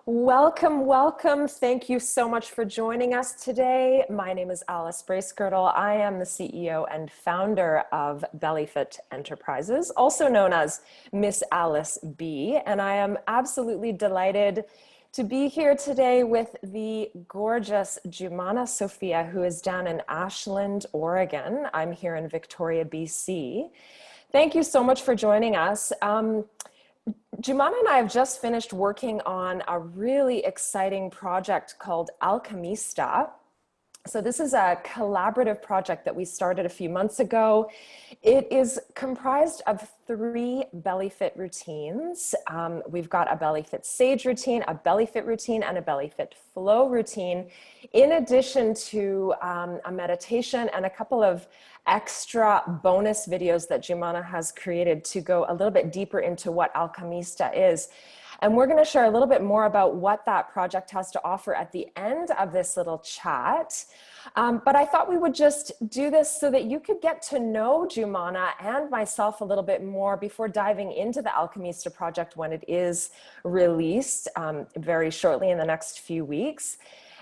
Welcome, welcome. Thank you so much for joining us today. My name is Alice Bracegirdle. I am the CEO and founder of Bellyfit Enterprises, also known as Miss Alice B. And I am absolutely delighted to be here today with the gorgeous Jumana Sophia, who is down in Ashland, Oregon. I'm here in Victoria, BC. Thank you so much for joining us. Jumana and I have just finished working on a really exciting project called Alchemista. So this is a collaborative project that we started a few months ago. It is comprised of 3 BellyFit routines. We've got a BellyFit Sage routine, a BellyFit routine, and a BellyFit Flow routine, in addition to a meditation and a couple of extra bonus videos that Jumana has created to go a little bit deeper into what Alchemista is. And we're going to share a little bit more about what that project has to offer at the end of this little chat. But I thought we would just do this so that you could get to know Jumana and myself a little bit more before diving into the Alchemista project when it is released very shortly in the next few weeks.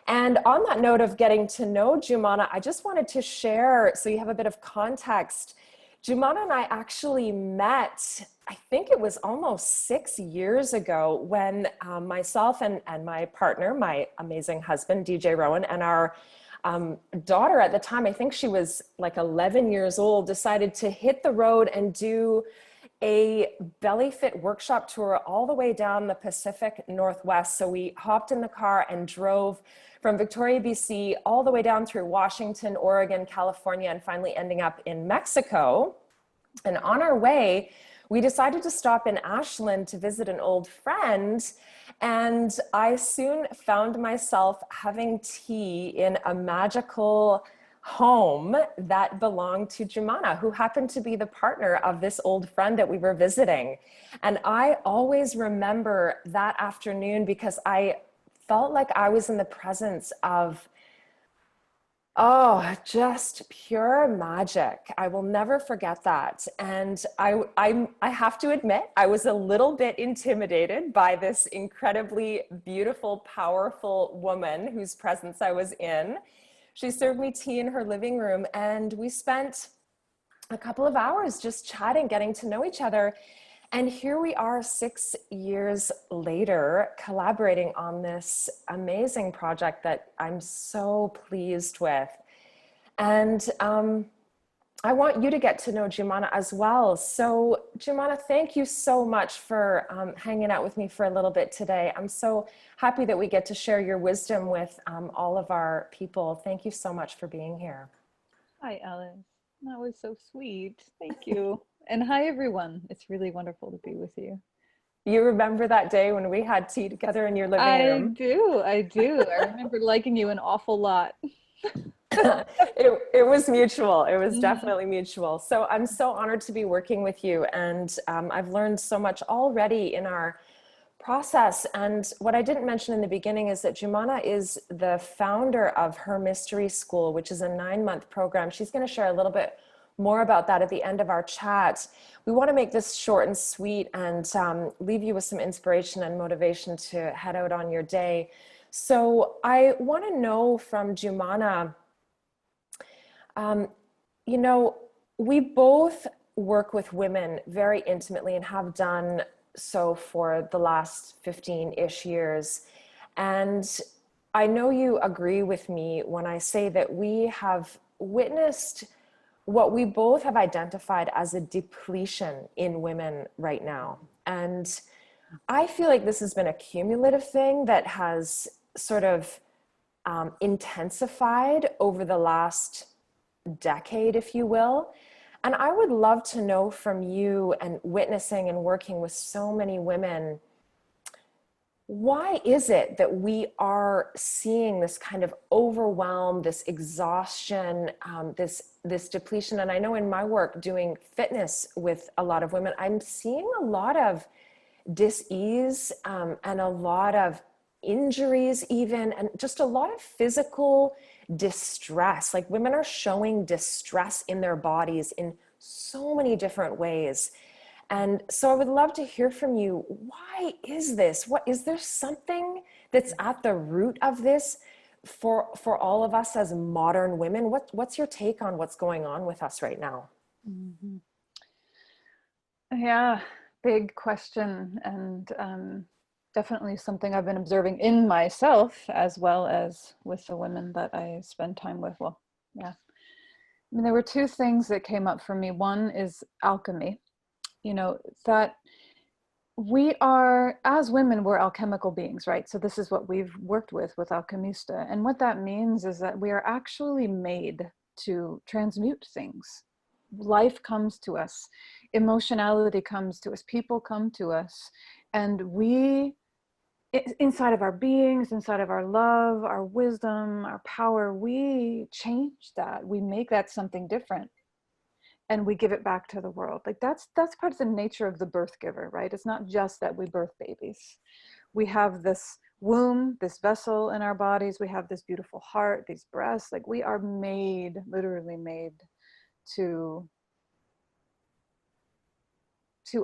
And on that note of getting to know Jumana, I just wanted to share, so you have a bit of context. Jumana and I actually met, I think it was almost 6 years ago, when myself and my partner, my amazing husband, DJ Rowan, and our daughter at the time, I think she was like 11 years old, decided to hit the road and do a BellyFit workshop tour all the way down the Pacific Northwest. So we hopped in the car and drove from Victoria, BC, all the way down through Washington, Oregon, California, and finally ending up in Mexico. And on our way, we decided to stop in Ashland to visit an old friend. And I soon found myself having tea in a magical home that belonged to Jumana, who happened to be the partner of this old friend that we were visiting. And I always remember that afternoon because I felt like I was in the presence of, oh, just pure magic. I will never forget that. And I have to admit, I was a little bit intimidated by this incredibly beautiful, powerful woman whose presence I was in. She served me tea in her living room, and we spent a couple of hours just chatting, getting to know each other. And here we are 6 years later, collaborating on this amazing project that I'm so pleased with. And I want you to get to know Jumana as well. So Jumana, thank you so much for hanging out with me for a little bit today. I'm so happy that we get to share your wisdom with all of our people. Thank you so much for being here. Hi, Alice. That was so sweet. Thank you. And hi, everyone. It's really wonderful to be with you. You remember that day when we had tea together in your living room? I do. I remember liking you an awful lot. It was mutual. It was Mhm. definitely mutual. So I'm so honored to be working with you. And I've learned so much already in our process. And what I didn't mention in the beginning is that Jumana is the founder of Her Mystery School, which is a 9-month program. She's going to share a little bit more about that at the end of our chat. We want to make this short and sweet and leave you with some inspiration and motivation to head out on your day. So I want to know from Jumana, you know, we both work with women very intimately and have done so for the last 15-ish years. And I know you agree with me when I say that we have witnessed what we both have identified as a depletion in women right now. And I feel like this has been a cumulative thing that has sort of intensified over the last decade, if you will. And I would love to know from you, and witnessing and working with so many women, why is it that we are seeing this kind of overwhelm, this exhaustion, this depletion? And I know in my work doing fitness with a lot of women, I'm seeing a lot of dis-ease and a lot of injuries even, and just a lot of physical distress. Like women are showing distress in their bodies in so many different ways. And so I would love to hear from you. Why is this? What is there something that's at the root of this for all of us as modern women? What's your take on what's going on with us right now? Mhm. Yeah, big question, and definitely something I've been observing in myself as well as with the women that I spend time with. Well, yeah. I mean, there were two things that came up for me. One is alchemy, that we are, as women, we're alchemical beings, right? So this is what we've worked with Alchemista. And what that means is that we are actually made to transmute things. Life comes to us, emotionality comes to us, people come to us, and we, inside of our beings, inside of our love, our wisdom, our power, we change that. We make that something different, and we give it back to the world. Like that's part of the nature of the birth giver, right? It's not just that we birth babies. We have this womb, this vessel in our bodies. We have this beautiful heart, these breasts. Like we are made, literally made to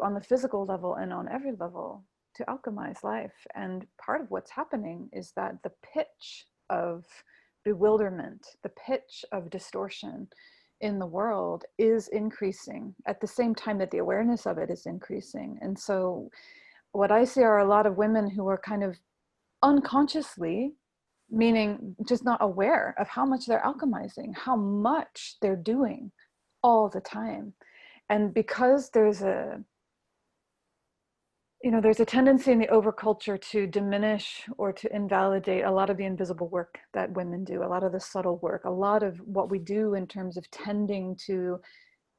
on the physical level and on every level, to alchemize life. And part of what's happening is that the pitch of bewilderment, the pitch of distortion in the world is increasing at the same time that the awareness of it is increasing. And so what I see are a lot of women who are kind of unconsciously, meaning just not aware of how much they're alchemizing, how much they're doing all the time. And because there's a tendency in the overculture to diminish or to invalidate a lot of the invisible work that women do, a lot of the subtle work, a lot of what we do in terms of tending to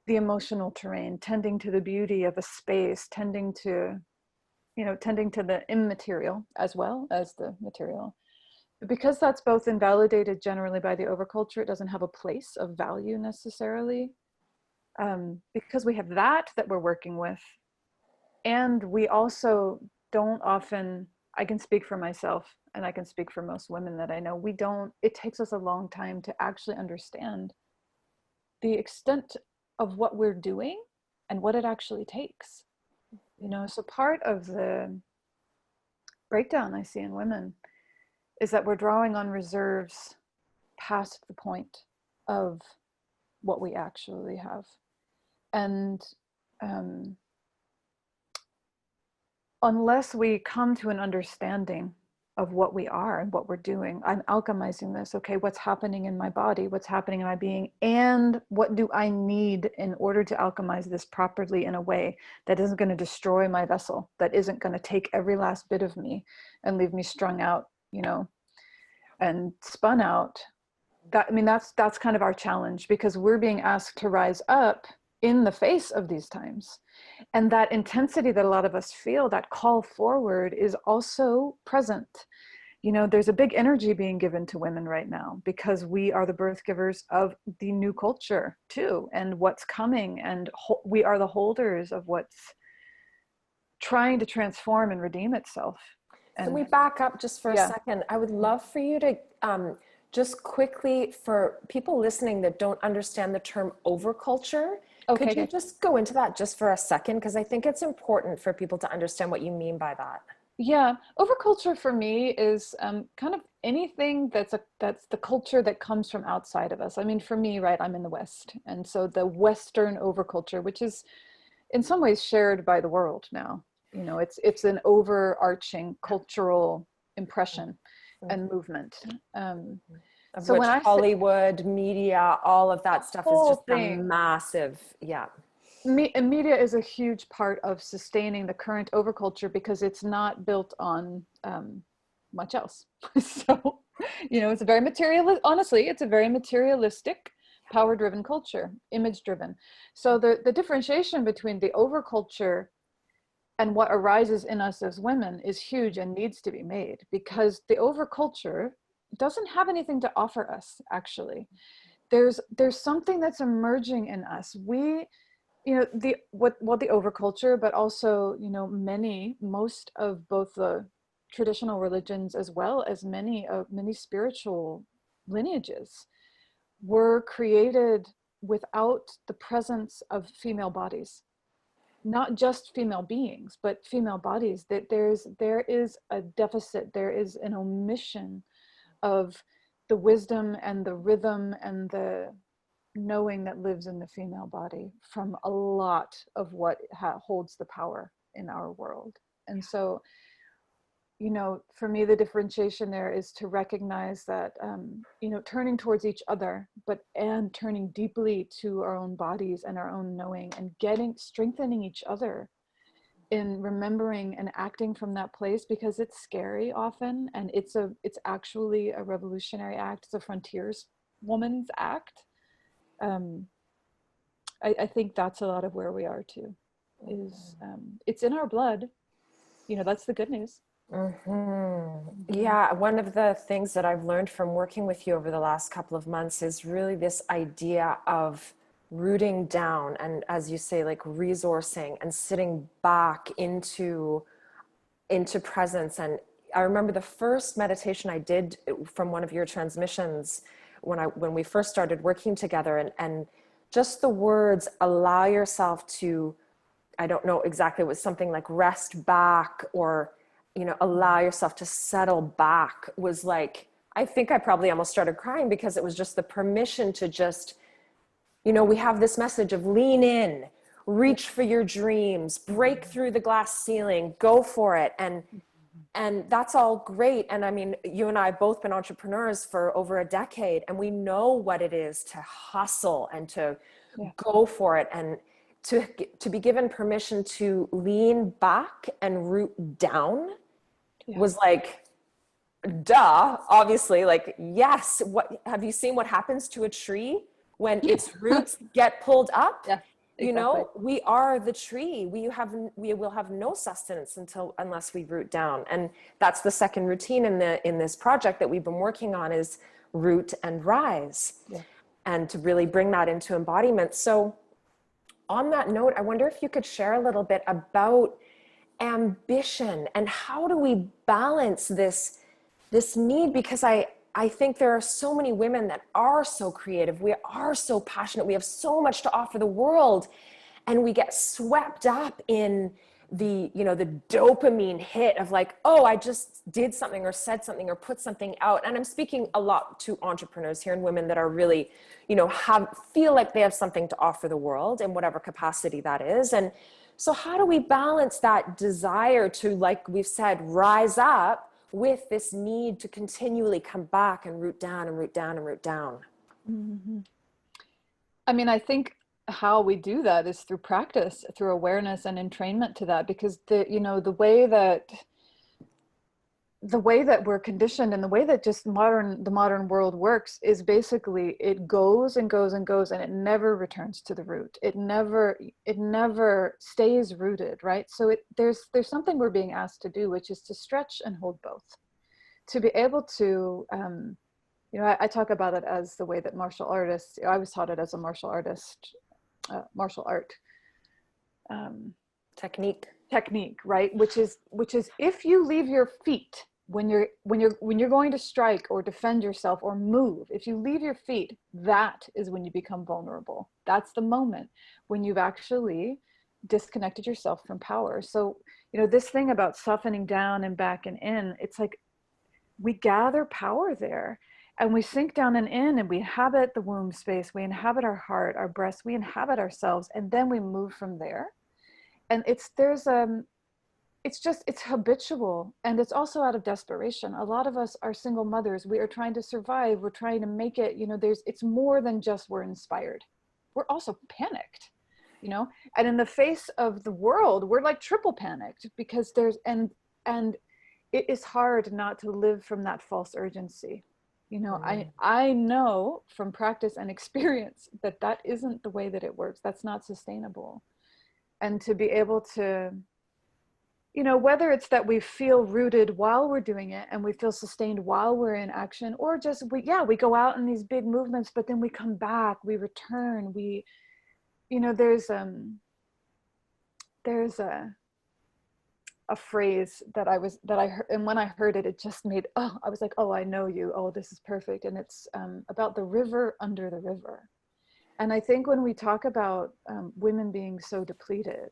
the emotional terrain, tending to the beauty of a space, tending to the immaterial as well as the material. Because that's both invalidated generally by the overculture, it doesn't have a place of value necessarily. Because we have that we're working with. And we also don't often, I can speak for myself and I can speak for most women that I know, it takes us a long time to actually understand the extent of what we're doing and what it actually takes. So part of the breakdown I see in women is that we're drawing on reserves past the point of what we actually have. And unless we come to an understanding of what we are and what we're doing, I'm alchemizing this. Okay, what's happening in my body? What's happening in my being? And what do I need in order to alchemize this properly in a way that isn't going to destroy my vessel, that isn't going to take every last bit of me and leave me strung out, and spun out. That's kind of our challenge, because we're being asked to rise up in the face of these times. And that intensity that a lot of us feel, that call forward, is also present. There's a big energy being given to women right now because we are the birth givers of the new culture too, and what's coming, and we are the holders of what's trying to transform and redeem itself. Can we And back up just for a yeah, second? I would love for you to just quickly, for people listening that don't understand the term overculture, could you okay. just go into that just for a second? Because I think it's important for people to understand what you mean by that. Yeah, overculture for me is kind of anything that's the culture that comes from outside of us. I mean, for me, right, I'm in the West, and so the Western overculture, which is in some ways shared by the world now. It's an overarching cultural impression and movement. Of So which when I say Hollywood, media, all of that stuff is whole just a thing, massive, yeah. media is a huge part of sustaining the current overculture because it's not built on much else. So, it's a very honestly, it's a very materialistic, power-driven culture, image-driven. So the differentiation between the overculture and what arises in us as women is huge and needs to be made, because the overculture doesn't have anything to offer us, actually. There's something that's emerging in us. We, the overculture, but also, most of both the traditional religions as well as many spiritual lineages were created without the presence of female bodies, not just female beings, but female bodies, that there is a deficit, there is an omission of the wisdom and the rhythm and the knowing that lives in the female body from a lot of what holds the power in our world. And so, you know, for me, the differentiation there is to recognize that, you know, turning towards each other, and turning deeply to our own bodies and our own knowing, and strengthening each other in remembering and acting from that place, because it's scary often, and it's actually a revolutionary act. It's a frontiers woman's act. I think that's a lot of where we are too, is it's in our blood, you know, that's the good news. Yeah, one of the things that I've learned from working with you over the last couple of months is really this idea of rooting down and, as you say, like resourcing and sitting back into presence. And I remember the first meditation I did from one of your transmissions when we first started working together, and just the words, allow yourself to, I don't know exactly, it was something like rest back, or, you know, allow yourself to settle back, was like, I think I probably almost started crying, because it was just the permission to just, you know, we have this message of lean in, reach for your dreams, break through the glass ceiling, go for it. And that's all great. And I mean, you and I have both been entrepreneurs for over a decade, and we know what it is to hustle and to go for it, and to be given permission to lean back and root down was like, duh, obviously, like, yes. What have you seen what happens to a tree when its roots get pulled up? Yeah, You exactly. know, we are the tree. We will have no sustenance unless we root down. And that's the second routine in this project that we've been working on, is root and rise. Yeah. And to really bring that into embodiment. So on that note, I wonder if you could share a little bit about ambition and how do we balance this need, because I think there are so many women that are so creative, we are so passionate, we have so much to offer the world, and we get swept up in the, you know, the dopamine hit of like, oh, I just did something or said something or put something out. And I'm speaking a lot to entrepreneurs here and women that are really, you know, feel like they have something to offer the world in whatever capacity that is. And so how do we balance that desire to, like we've said, rise up with this need to continually come back and root down and root down and root down? Mm-hmm. I mean, I think how we do that is through practice, through awareness and entrainment to that, because the way that we're conditioned, and the way that just the modern world works, is basically it goes and goes and goes, and it never returns to the root. It never stays rooted, right? So there's something we're being asked to do, which is to stretch and hold both, to be able to, you know, I talk about it as the way that martial artists, I was taught it as a martial artist, martial art Technique, right? Which is if you leave your feet when you're going to strike or defend yourself or move, if you leave your feet, that is when you become vulnerable. That's the moment when you've actually disconnected yourself from power. So, you know, this thing about softening down and back and in, it's like we gather power there. And we sink down and in, and we inhabit the womb space, we inhabit our heart, our breast, we inhabit ourselves, and then we move from there. And it's habitual, and it's also out of desperation. A lot of us are single mothers. We are trying to survive. We're trying to make it, you know, it's more than just we're inspired. We're also panicked, you know, and in the face of the world, we're like triple panicked, because and it is hard not to live from that false urgency. You know, I know from practice and experience that isn't the way that it works. That's not sustainable. And to be able to, you know, whether it's that we feel rooted while we're doing it and we feel sustained while we're in action, or just we go out in these big movements, but then we come back, we return, you know, there's a phrase that I heard, and when I heard it, it just made, I was like, oh, I know you. Oh, this is perfect. And it's about the river under the river. And I think when we talk about women being so depleted,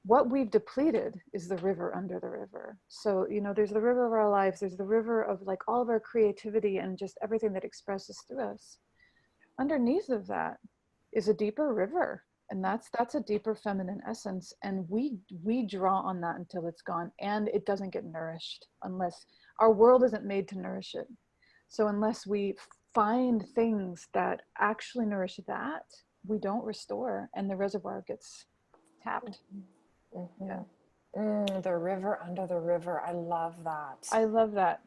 what we've depleted is the river under the river. So, there's the river of our lives, there's the river of like all of our creativity and just everything that expresses through us. Underneath of that is a deeper river, and that's a deeper feminine essence, and we draw on that until it's gone, and it doesn't get nourished unless our world isn't made to nourish it. So unless we find things that actually nourish that, we don't restore, and the reservoir gets tapped. Mm-hmm. Yeah. The river under the river. I love that. I love that.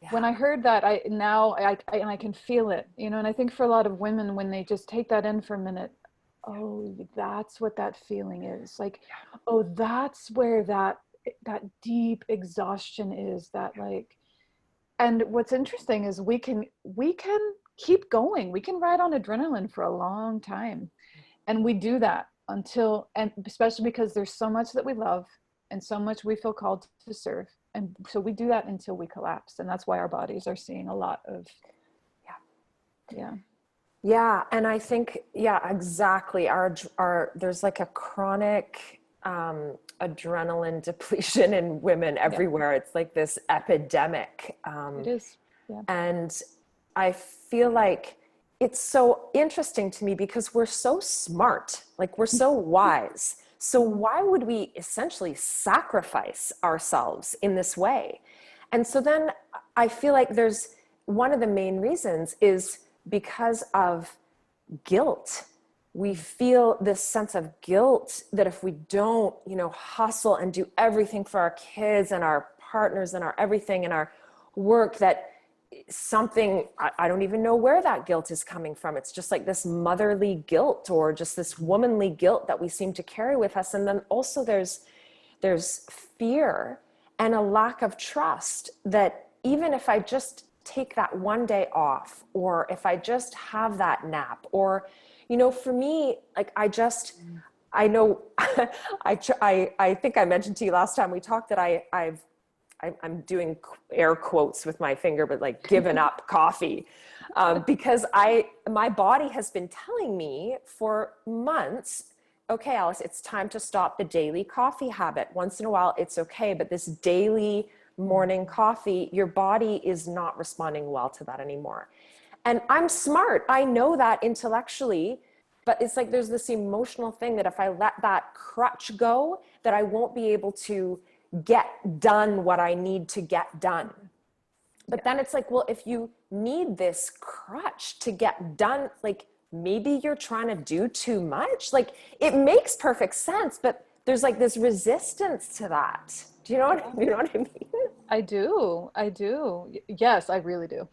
Yeah. When I heard that, I can feel it, and I think for a lot of women, when they just take that in for a minute, oh, that's what that feeling is like. Oh, that's where that deep exhaustion is, that like. And what's interesting is we can keep going. We can ride on adrenaline for a long time, and we do that until, and especially because there's so much that we love and so much we feel called to serve, and so we do that until we collapse, and that's why our bodies are seeing a lot of yeah. And I think, yeah, exactly, our there's like a chronic adrenaline depletion in women everywhere. It's like this epidemic. It is. And I feel like it's so interesting to me because we're so smart, like we're so wise. So why would we essentially sacrifice ourselves in this way? And so then I feel like there's one of the main reasons is because of guilt. We feel this sense of guilt that if we don't, hustle and do everything for our kids and our partners and our everything and our work, that something, I don't even know where that guilt is coming from. It's just like this motherly guilt or just this womanly guilt that we seem to carry with us. And then also there's fear and a lack of trust that even if I just take that one day off, or if I just have that nap, or, for me, like I know, I think I mentioned to you last time we talked that I'm doing air quotes with my finger, but like given up coffee, because my body has been telling me for months, okay, Alice, it's time to stop the daily coffee habit. Once in a while, it's okay, but this daily morning coffee, your body is not responding well to that anymore. And I'm smart. I know that intellectually, but it's like there's this emotional thing that if I let that crutch go, that I won't be able to get done what I need to get done. But then it's like, well, if you need this crutch to get done, like maybe you're trying to do too much. Like it makes perfect sense, but there's like this resistance to that. Do you know what I mean? I do. Yes, I really do.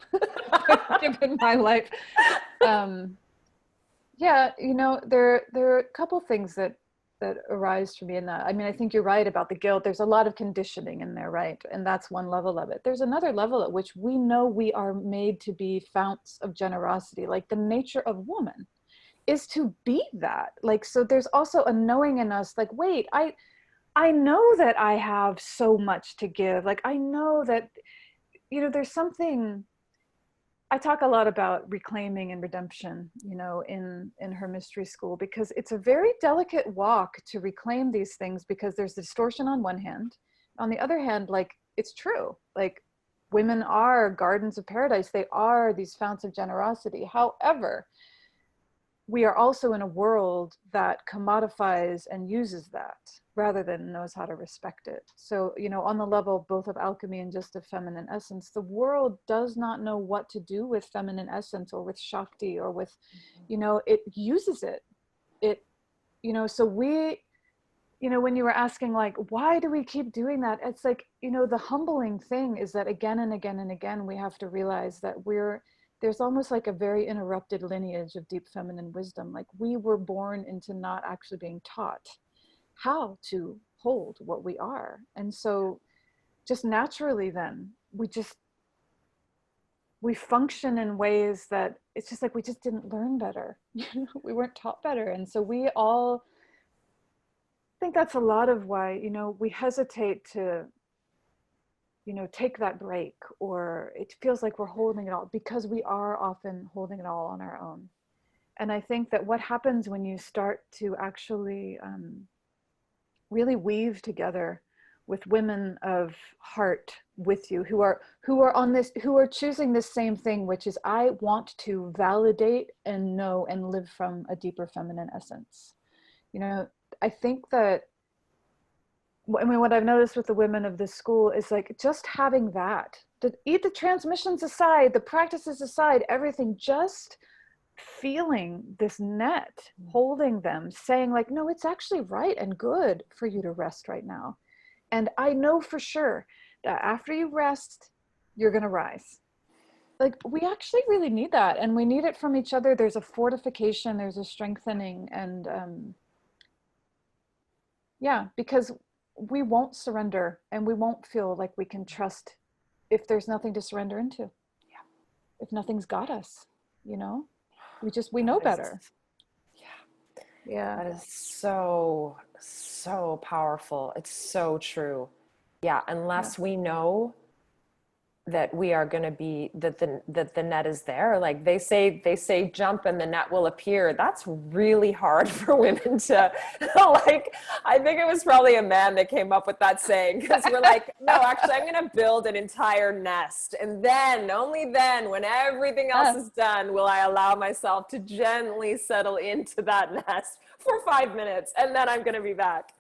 Given my life. Yeah, there are a couple things that arise for me in that. I mean, I think you're right about the guilt. There's a lot of conditioning in there, right? And that's one level of it. There's another level at which we know we are made to be founts of generosity. Like the nature of woman is to be that. Like, so there's also a knowing in us, like, wait, I know that I have so much to give. Like, I know that, there's something. I talk a lot about reclaiming and redemption, in her mystery school, because it's a very delicate walk to reclaim these things, because there's distortion on one hand. On the other hand, like, it's true. Like, women are gardens of paradise. They are these founts of generosity. However, we are also in a world that commodifies and uses that rather than knows how to respect it. So, on the level both of alchemy and just of feminine essence, the world does not know what to do with feminine essence or with Shakti or with, it uses it. So we, when you were asking, like, why do we keep doing that? It's like, the humbling thing is that again and again and again, we have to realize that there's almost like a very interrupted lineage of deep feminine wisdom. Like we were born into not actually being taught how to hold what we are. And so just naturally then we function in ways that it's just like, we just didn't learn better. We weren't taught better. And so we all think that's a lot of why, we hesitate to, take that break, or it feels like we're holding it all, because we are often holding it all on our own. And I think that what happens when you start to actually really weave together with women of heart with you, who are on this, who are choosing this same thing, which is, I want to validate and know and live from a deeper feminine essence. You know, I think that, I mean, what I've noticed with the women of this school is like, just having that, eat the transmissions aside, the practices aside, everything, just feeling this net, holding them, saying like, no, it's actually right and good for you to rest right now. And I know for sure that after you rest, you're going to rise. Like, we actually really need that. And we need it from each other. There's a fortification, there's a strengthening. And yeah, because we won't surrender and we won't feel like we can trust if there's nothing to surrender into. Yeah. If nothing's got us, you know, we know better. Yeah. Yeah. That is so, so powerful. It's so true. Yeah. Unless we know that we are going to be, that the net is there. Like they say jump and the net will appear. That's really hard for women to like. I think it was probably a man that came up with that saying, because we're like, no, actually I'm going to build an entire nest, and then, only then, when everything else is done, will I allow myself to gently settle into that nest for 5 minutes, and then I'm going to be back.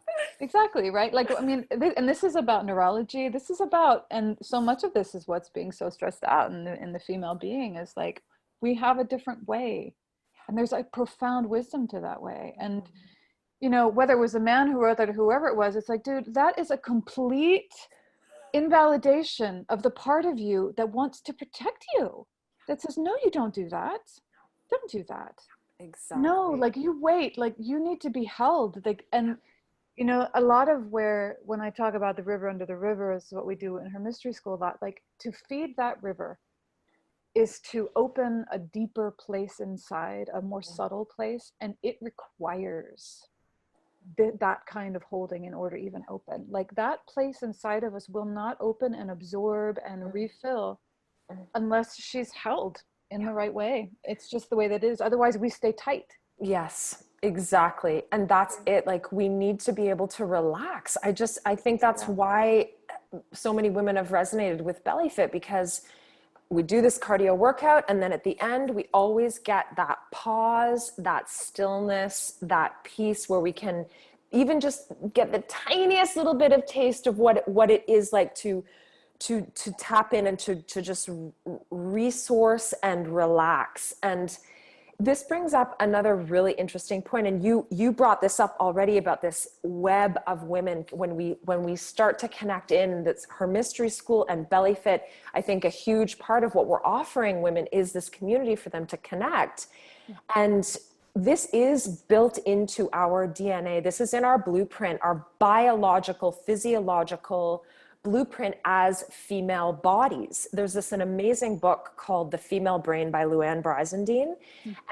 Exactly, right? Like, I mean, and this is about neurology. This is about, and so much of this is what's being so stressed out in the female being, is like, we have a different way, and there's like profound wisdom to that way. And, you know, whether it was a man who wrote that or whoever it was, it's like, dude, that is a complete invalidation of the part of you that wants to protect you, that says, no, you don't do that. Don't do that. Exactly. No, like, you wait, like, you need to be held. Like, and you know, a lot of where, when I talk about the river under the river, is what we do in her mystery school, a lot, like, to feed that river is to open a deeper place inside, a more subtle place, and it requires that kind of holding in order to even open. Like, that place inside of us will not open and absorb and refill unless she's held in the right way. It's just the way that it is. Otherwise we stay tight. Yes, exactly. And that's it. Like, we need to be able to relax. I think that's why so many women have resonated with Belly Fit, because we do this cardio workout, and then at the end, we always get that pause, that stillness, that peace, where we can even just get the tiniest little bit of taste of what it is like to tap in and to just resource and relax. And this brings up another really interesting point, and you brought this up already, about this web of women. When we start to connect in, that's her mystery school and Belly Fit, I think a huge part of what we're offering women is this community for them to connect. And this is built into our DNA. This is in our blueprint, our biological, physiological blueprint as female bodies. There's an amazing book called The Female Brain by Luann Brizendine.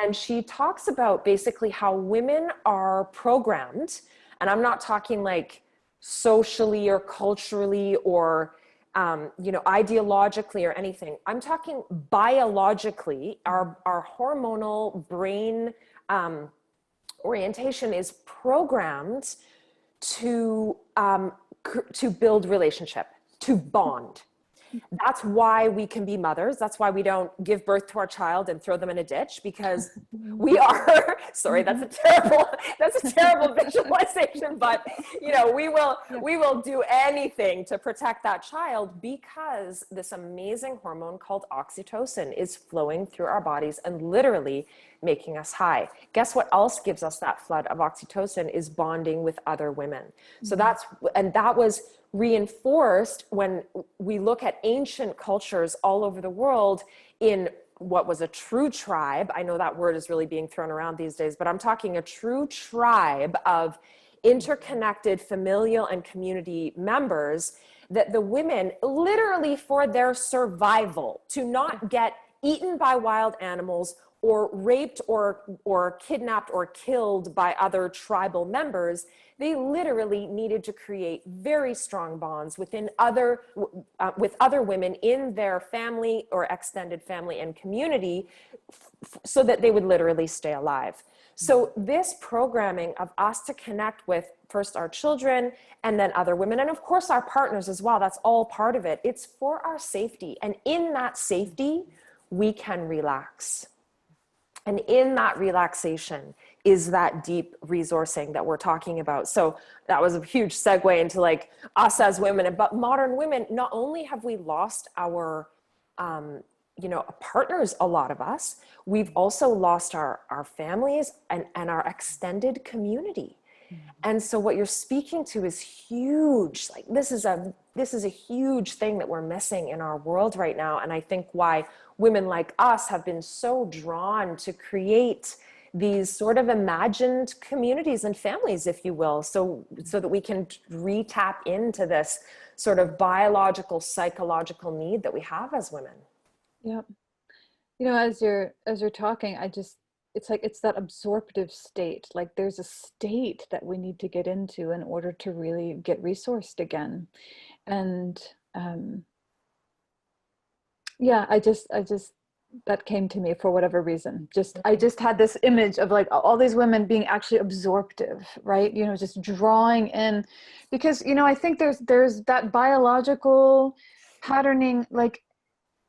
And she talks about basically how women are programmed. And I'm not talking like socially or culturally or, ideologically or anything. I'm talking biologically. Our hormonal brain orientation is programmed to build relationship, to bond. That's why we can be mothers. That's why we don't give birth to our child and throw them in a ditch, because we are, sorry, that's a terrible visualization, but we will do anything to protect that child, because this amazing hormone called oxytocin is flowing through our bodies and literally making us high. Guess what else gives us that flood of oxytocin? Is bonding with other women. So that was reinforced when we look at ancient cultures all over the world, in what was a true tribe. I know that word is really being thrown around these days, but I'm talking a true tribe of interconnected familial and community members, that the women, literally for their survival, to not get eaten by wild animals or raped or kidnapped or killed by other tribal members, they literally needed to create very strong bonds with other women in their family or extended family and community so that they would literally stay alive. So this programming of us to connect with first our children and then other women, and of course our partners as well, that's all part of it. It's for our safety. And in that safety, we can relax. And in that relaxation is that deep resourcing that we're talking about. So that was a huge segue into like us as women, but modern women, not only have we lost our, partners, a lot of us, we've also lost our families and our extended community. And so what you're speaking to is huge. Like this is a huge thing that we're missing in our world right now. And I think why women like us have been so drawn to create these sort of imagined communities and families, if you will, so that we can re-tap into this sort of biological, psychological need that we have as women. Yeah. As you're talking, it's that absorptive state. Like there's a state that we need to get into in order to really get resourced again. And I just that came to me for whatever reason. I just had this image of like all these women being actually absorptive, right? Just drawing in, because I think there's that biological patterning. Like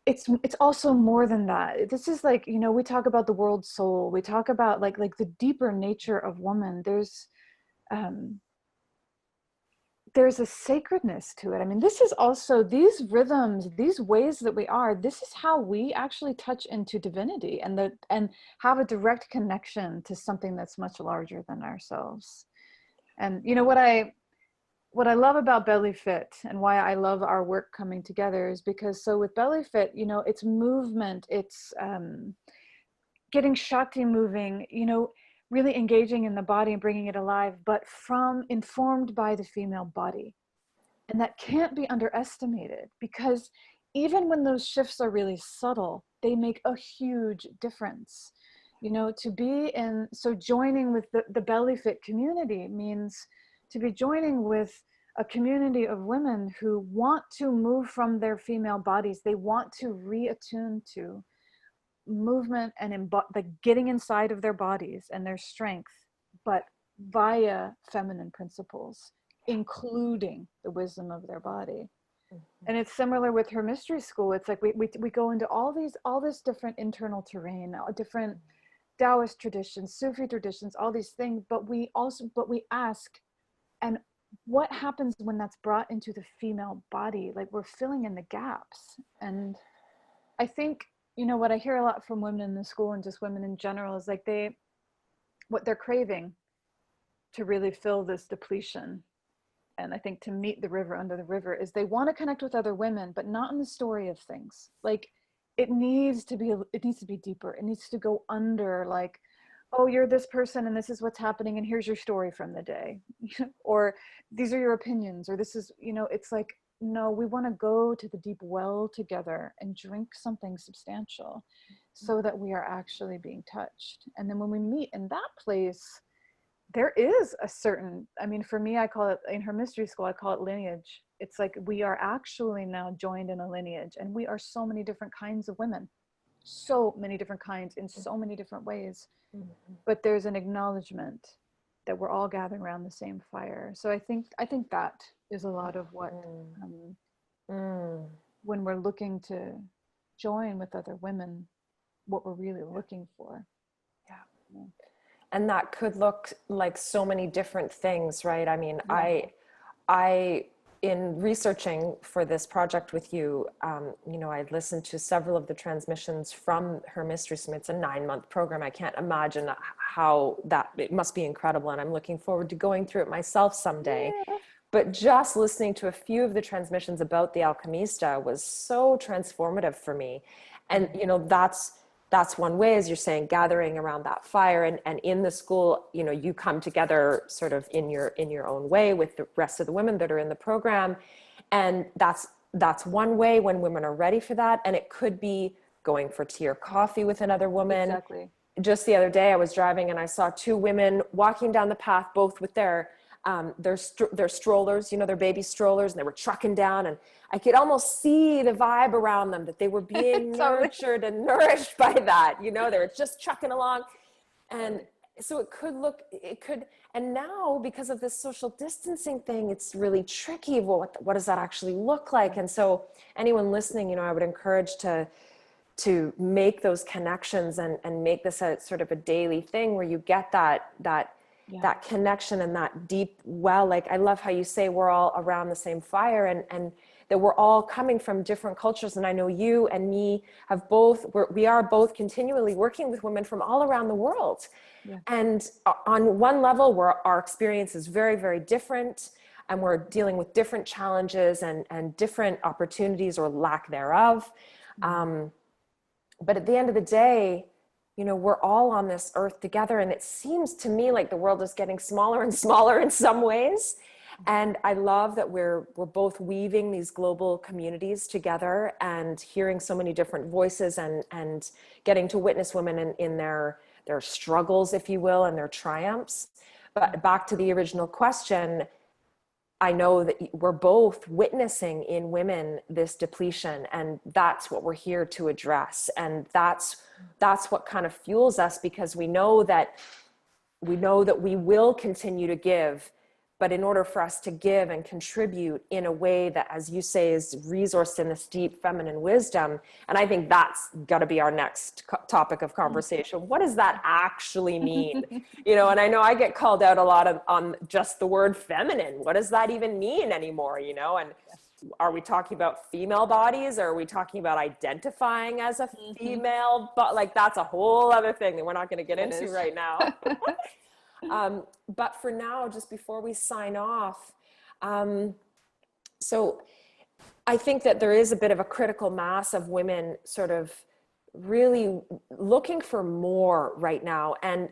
it's also more than that. This is like, we talk about the world soul, we talk about like the deeper nature of woman. There's a sacredness to it. I mean, this is also these rhythms, these ways that we are, this is how we actually touch into divinity and have a direct connection to something that's much larger than ourselves. And what I love about Belly Fit and why I love our work coming together is because, so with Belly Fit, it's movement, it's getting Shakti moving, really engaging in the body and bringing it alive, but informed by the female body. And that can't be underestimated, because even when those shifts are really subtle, they make a huge difference. So joining with the Belly Fit community means to be joining with a community of women who want to move from their female bodies. They want to reattune to movement and like getting inside of their bodies and their strength, but via feminine principles, including the wisdom of their body. And it's similar with her mystery school. It's like we go into all this different internal terrain, different Taoist traditions, Sufi traditions, all these things, but we ask, and what happens when that's brought into the female body? Like we're filling in the gaps. And I think, what I hear a lot from women in the school and just women in general is like what they're craving to really fill this depletion. And I think to meet the river under the river is they want to connect with other women, but not in the story of things. Like it needs to be deeper. It needs to go under, like, oh, you're this person and this is what's happening and here's your story from the day. Or these are your opinions, or this is, it's like, no, we want to go to the deep well together and drink something substantial so that we are actually being touched. And then when we meet in that place, there is a certain, I mean, for me, I call it, in her mystery school, I call it lineage. It's like we are actually now joined in a lineage, and we are so many different kinds of women, so many different kinds in so many different ways. But there's an acknowledgement that we're all gathering around the same fire. So I think that is a lot of what, when we're looking to join with other women, what we're really looking for. Yeah. And that could look like so many different things, right? I mean, Yeah. I in researching for this project with you, I listened to several of the transmissions from her mystery summit. It's a 9-month program. I can't imagine how it must be incredible. And I'm looking forward to going through it myself someday. Yeah. But just listening to a few of the transmissions about the Alchemista was so transformative for me. And, that's one way, as you're saying, gathering around that fire, and in the school, you come together sort of in your own way with the rest of the women that are in the program. And that's one way when women are ready for that. And it could be going for tea or coffee with another woman. Exactly. Just the other day I was driving and I saw two women walking down the path, both with their strollers, you know, their baby strollers, and they were trucking down, and I could almost see the vibe around them, that they were being Totally. nurtured and nourished by that, you know, they were just trucking along. And so and now because of this social distancing thing, it's really tricky. Well, what does that actually look like? And so anyone listening, you know, I would encourage to make those connections and make this a sort of a daily thing where you get that connection and that deep well. Like, I love how you say we're all around the same fire, and that we're all coming from different cultures. And I know you and me we are both continually working with women from all around the world. Yeah. And on one level, our experience is very, very different, and we're dealing with different challenges and different opportunities or lack thereof. But at the end of the day, you know, we're all on this earth together, and it seems to me like the world is getting smaller and smaller in some ways. And I love that we're both weaving these global communities together and hearing so many different voices, and getting to witness women in their struggles, if you will, and their triumphs. But back to the original question, I know that we're both witnessing in women this depletion, and that's what we're here to address. And that's what kind of fuels us, because we know that we will continue to give, but in order for us to give and contribute in a way that, as you say, is resourced in this deep feminine wisdom. And I think that's got to be our next topic of conversation. What does that actually mean? You know, and I know I get called out a lot on just the word feminine. What does that even mean anymore? You know, and are we talking about female bodies, or are we talking about identifying as a female? But like, that's a whole other thing that we're not going to get into right now. But for now, just before we sign off, so I think that there is a bit of a critical mass of women sort of really looking for more right now. And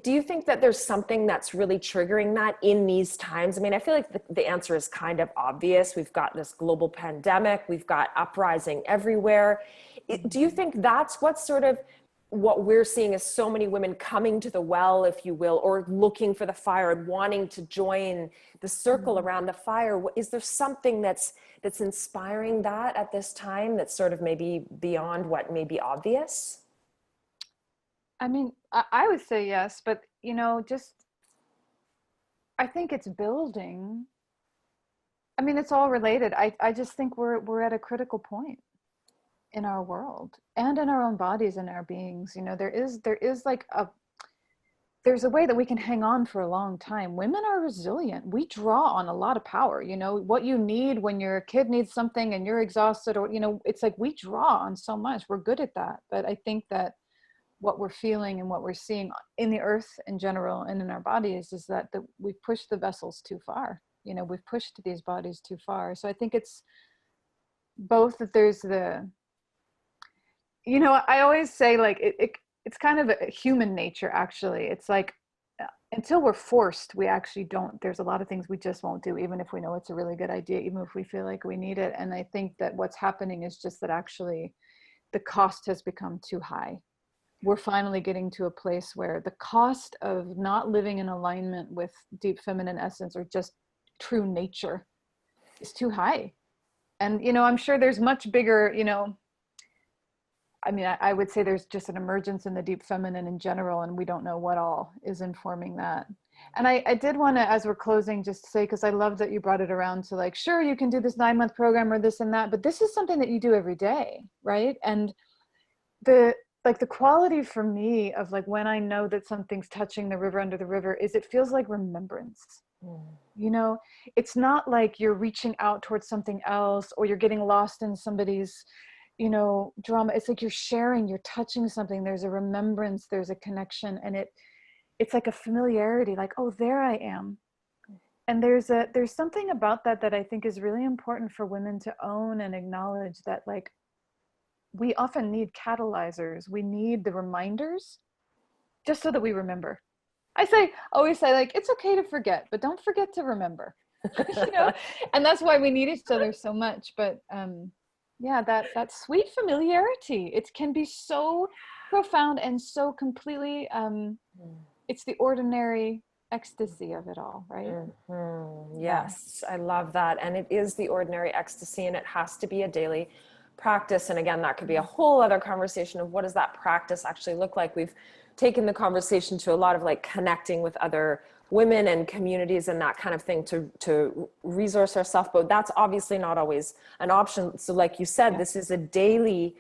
do you think that there's something that's really triggering that in these times? I mean, I feel like the answer is kind of obvious. We've got this global pandemic, we've got uprising everywhere. Do you think that's what we're seeing is so many women coming to the well, if you will, or looking for the fire and wanting to join the circle around the fire? Is there something that's inspiring that at this time, that's sort of maybe beyond what may be obvious? I mean, I would say yes, but you know, I think it's building. I mean, it's all related. I just think we're at a critical point in our world and in our own bodies and our beings. You know, there's a way that we can hang on for a long time. Women are resilient. We draw on a lot of power. You know, what you need when your kid needs something and you're exhausted, or, you know, it's like we draw on so much. We're good at that. But I think that what we're feeling and what we're seeing in the earth in general and in our bodies is that we've pushed the vessels too far. You know, we've pushed these bodies too far. So I think it's both that there's you know, I always say, like, it's kind of a human nature, actually. It's like, until we're forced, we actually don't, there's a lot of things we just won't do, even if we know it's a really good idea, even if we feel like we need it. And I think that what's happening is just that actually the cost has become too high. We're finally getting to a place where the cost of not living in alignment with deep feminine essence, or just true nature, is too high. And, you know, I'm sure there's much bigger, you know, I mean, I would say there's just an emergence in the deep feminine in general, and we don't know what all is informing that. And I did want to, as we're closing, just say, because I love that you brought it around to, like, sure, you can do this 9-month program or this and that, but this is something that you do every day, right? And the quality for me of, like, when I know that something's touching the river under the river, is it feels like remembrance. You know, it's not like you're reaching out towards something else, or you're getting lost in somebody's, you know, drama. It's like you're sharing, you're touching something. There's a remembrance, there's a connection, and it's like a familiarity, like, oh, there I am. And there's something about that I think is really important for women to own and acknowledge, that, like, we often need catalyzers. We need the reminders just so that we remember. Always say, like, it's okay to forget, but don't forget to remember. You know, and that's why we need each other so much. But Yeah, that sweet familiarity. It can be so profound and so completely it's the ordinary ecstasy of it all, right? Yeah. Yes, I love that. And it is the ordinary ecstasy, and it has to be a daily practice. And again, that could be a whole other conversation of what does that practice actually look like. We've taken the conversation to a lot of like connecting with other women and communities and that kind of thing to resource ourselves, but that's obviously not always an option. So like you said, Yeah. this is a daily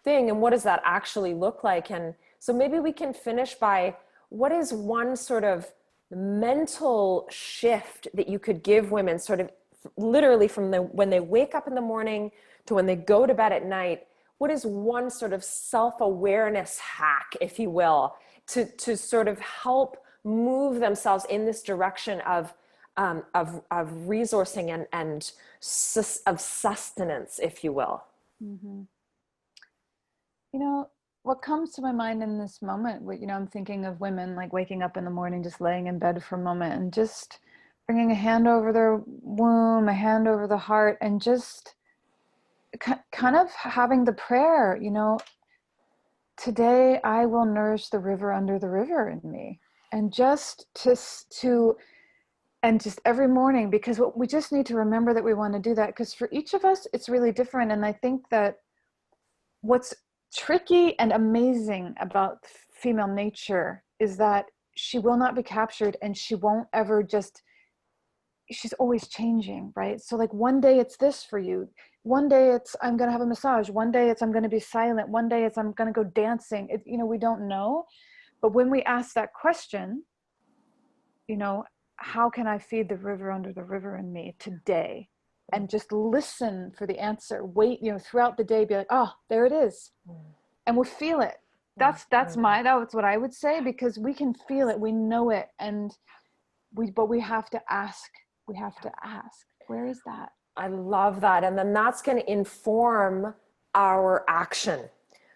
thing. And what does that actually look like? And so maybe we can finish by, what is one sort of mental shift that you could give women, sort of literally from when they wake up in the morning to when they go to bed at night? What is one sort of self-awareness hack, if you will, to sort of help move themselves in this direction of resourcing and of sustenance, if you will? Hmm. You know, what comes to my mind in this moment, I'm thinking of women like waking up in the morning, just laying in bed for a moment and just bringing a hand over their womb, a hand over the heart, and just kind of having the prayer, today I will nourish the river under the river in me. And just and just every morning, because we just need to remember that we want to do that, because for each of us, it's really different. And I think that what's tricky and amazing about female nature is that she will not be captured, and she won't ever just, she's always changing, right? So like one day it's this for you, one day it's I'm going to have a massage, one day it's I'm going to be silent, one day it's I'm going to go dancing. We don't know. But when we ask that question, how can I feed the river under the river in me today, and just listen for the answer, wait, throughout the day, be like, oh, there it is, and we'll feel it. That's what I would say, because we can feel it, we know it, and but we have to ask, where is that? I love that. And then that's going to inform our action,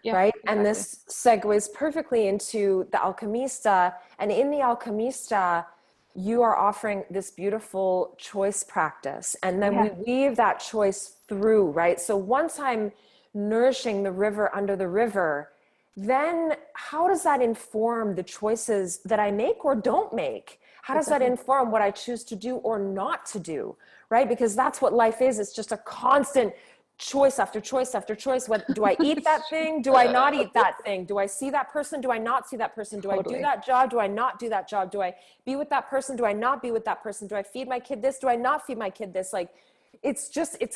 Yeah, right? exactly. And this segues perfectly into the Alchemista. And in the Alchemista, you are offering this beautiful choice practice. And then we weave that choice through, right? So once I'm nourishing the river under the river, then how does that inform the choices that I make or don't make? How does that inform what I choose to do or not to do, right? Because that's what life is. It's just a constant choice after choice after choice. What do I eat that thing? Do I not eat that thing? Do I see that person? Do I not see that person? Do I do that job? Do I not do that job? Do I be with that person? Do I not be with that person? Do I feed my kid this? Do I not feed my kid this? Like, it's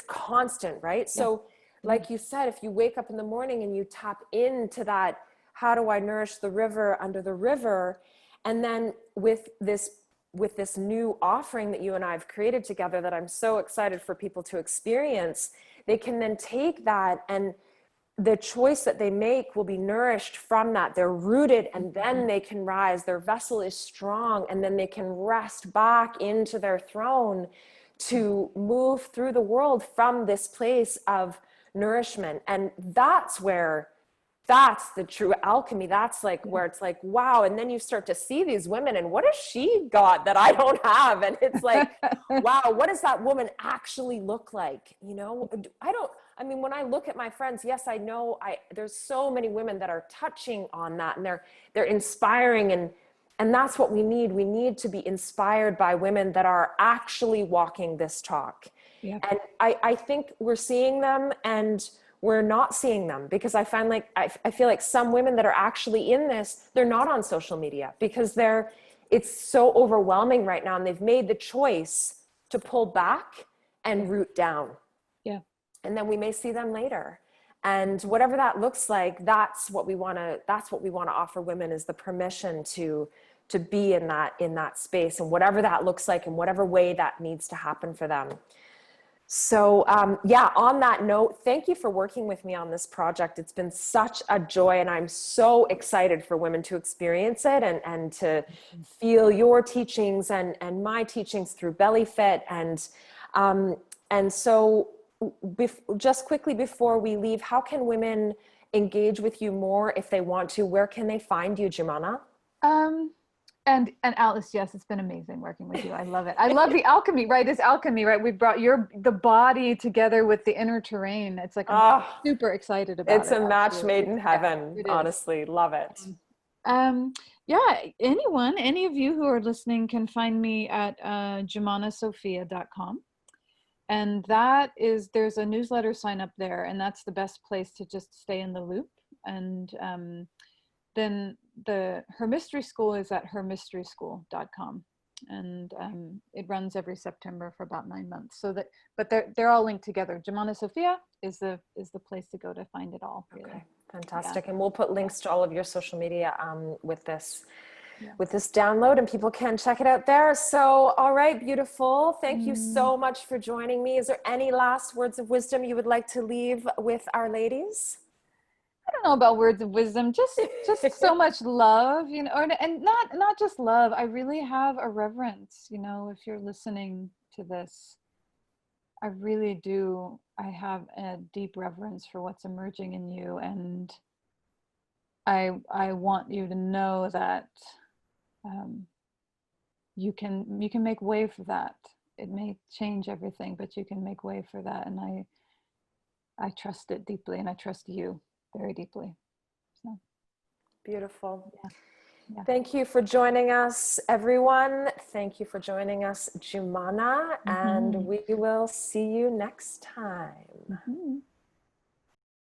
constant, right? So like you said, if you wake up in the morning and you tap into that, how do I nourish the river under the river? And then with this new offering that you and I have created together that I'm so excited for people to experience, they can then take that, and the choice that they make will be nourished from that. They're rooted, and then they can rise. Their vessel is strong, and then they can rest back into their throne to move through the world from this place of nourishment. And that's the true alchemy. That's like where it's like, wow. And then you start to see these women, and what has she got that I don't have? And it's like, wow, what does that woman actually look like? I mean, when I look at my friends, yes, I know there's so many women that are touching on that, and they're inspiring, and that's what we need. We need to be inspired by women that are actually walking this talk. Yeah. And I think we're seeing them, and we're not seeing them, because I find like, I feel like some women that are actually in this, they're not on social media because it's so overwhelming right now, and they've made the choice to pull back and root down. Yeah. And then we may see them later. And whatever that looks like, that's what we want to offer women, is the permission to be in that space, and whatever that looks like, in whatever way that needs to happen for them. So on that note, thank you for working with me on this project. It's been such a joy, and I'm so excited for women to experience it, and to feel your teachings and my teachings through BellyFit. And so just quickly before we leave, how can women engage with you more if they want to? Where can they find you, Jimana? And Alice, yes, it's been amazing working with you. I love it. I love the alchemy, right? It's alchemy, right? We brought the body together with the inner terrain. It's like I'm Oh, super excited about it's it. a match Actually, made in yeah, heaven. it is. Honestly, love it. Yeah, any of you who are listening can find me at JamanaSophia.com. And there's a newsletter sign up there, and that's the best place to just stay in the loop. And then her mystery school is at hermysteryschool.com. And it runs every September for about 9 months. But they're all linked together. Jamana Sophia is the place to go to find it all. Really. Okay, fantastic. Yeah. And we'll put links to all of your social media with this Yeah. download, and people can check it out there. So, all right, beautiful. Thank you so much for joining me. Is there any last words of wisdom you would like to leave with our ladies? I don't know about words of wisdom, just so much love, and not just love. I really have a reverence, if you're listening to this. I really do. I have a deep reverence for what's emerging in you, and I want you to know that you can make way for that. It may change everything, but you can make way for that, and I trust it deeply, and I trust you very deeply. So Beautiful. yeah. Thank you for joining us, everyone. Thank you for joining us, Jumana, and we will see you next time.